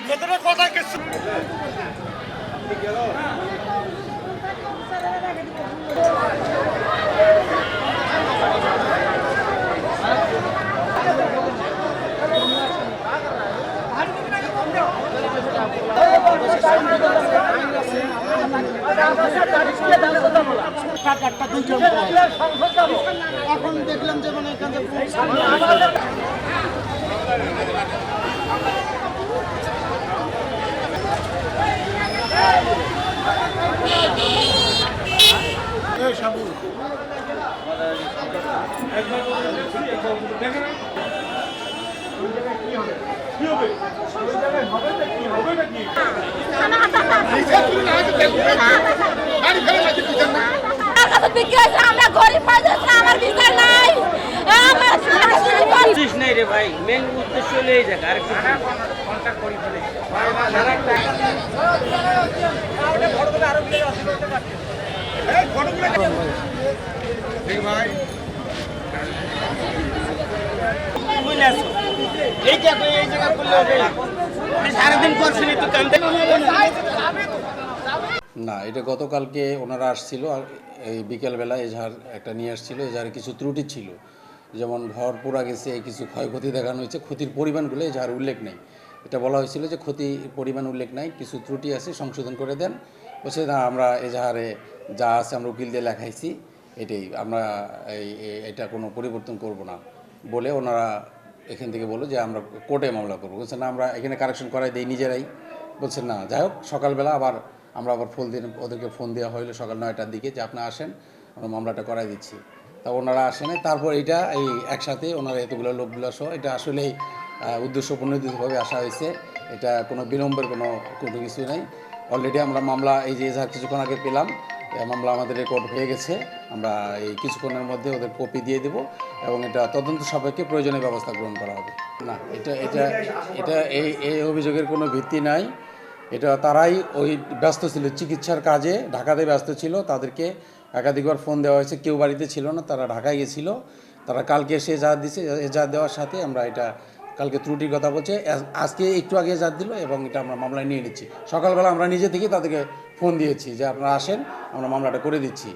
ভেতরে কথা কিছু এখন দেখলাম যে মানে এখান থেকে আমরা গরিব আমার বিচার নাই নাই রে ভাই মেন উদ্দেশ্য হলো এই জায়গা আরেকটু কন্টাক্ট করি ফেলে সারাদিন করছিলি তুই কান্দে না, এটা গতকালকে ওনারা আসছিল এই বিকেলবেলা এজাহার একটা নিয়ে আসছিল। এজাহারে কিছু ত্রুটি ছিল, যেমন ঘর পোড়া গেছে, কিছু ক্ষয়ক্ষতি দেখানো হয়েছে, ক্ষতির পরিমাণগুলো এজাহার উল্লেখ নেই। এটা বলা হয়েছিল যে ক্ষতির পরিমাণ উল্লেখ নাই, কিছু ত্রুটি আছে, সংশোধন করে দেন। বলছে না, আমরা এজাহারে যা আছে আমরা উকিল দিয়ে লেখাইছি, এটাই আমরা এটা কোনো পরিবর্তন করব না বলে ওনারা এখান থেকে বললো যে আমরা কোর্টে মামলা করবো। বলছে না, আমরা এখানে কারেকশন করাই দিই নিজেরাই। বলছেন না, যাই হোক, সকালবেলা আমরা আবার ওদেরকে ফোন দেওয়া হইলো সকাল 9টার দিকে যে আপনি আসেন, আমরা মামলাটা করাই দিচ্ছি। তা ওনারা আসেন। তারপর এটা এই একসাথে ওনারা এতগুলো লোকগুলো সহ এটা আসলেই উদ্দেশ্য প্রণোদিতভাবে আসা হয়েছে। এটা কোনো বিলম্বের কোনো কিছু নেই। অলরেডি আমরা মামলা এই যে এজাহার কিছুক্ষণ আগে পেলাম, মামলা আমাদের রেকর্ড হয়ে গেছে। আমরা এই কিছুক্ষণের মধ্যে ওদের কপি দিয়ে দেব এবং এটা তদন্ত সাপেক্ষে প্রয়োজনীয় ব্যবস্থা গ্রহণ করা হবে। না, এটা এই অভিযোগের কোনো ভিত্তি নাই। এটা তারাই ওই ব্যস্ত ছিল, চিকিৎসার কাজে ঢাকাতে ব্যস্ত ছিল। তাদেরকে একাধিকবার ফোন দেওয়া হয়েছে, কেউ বাড়িতে ছিল না, তারা ঢাকায় গেছিল। তারা কালকে এসে এজাহার দিচ্ছে, এজাহার দেওয়ার সাথে আমরা এটা কালকে ত্রুটির কথা বলছে, আজকে একটু আগে এজাহার দিল এবং এটা আমরা মামলায় নিয়ে নিচ্ছি। সকালবেলা আমরা নিজে থেকে তাদেরকে ফোন দিয়েছি যে আপনারা আসেন, আমরা মামলাটা করে দিচ্ছি।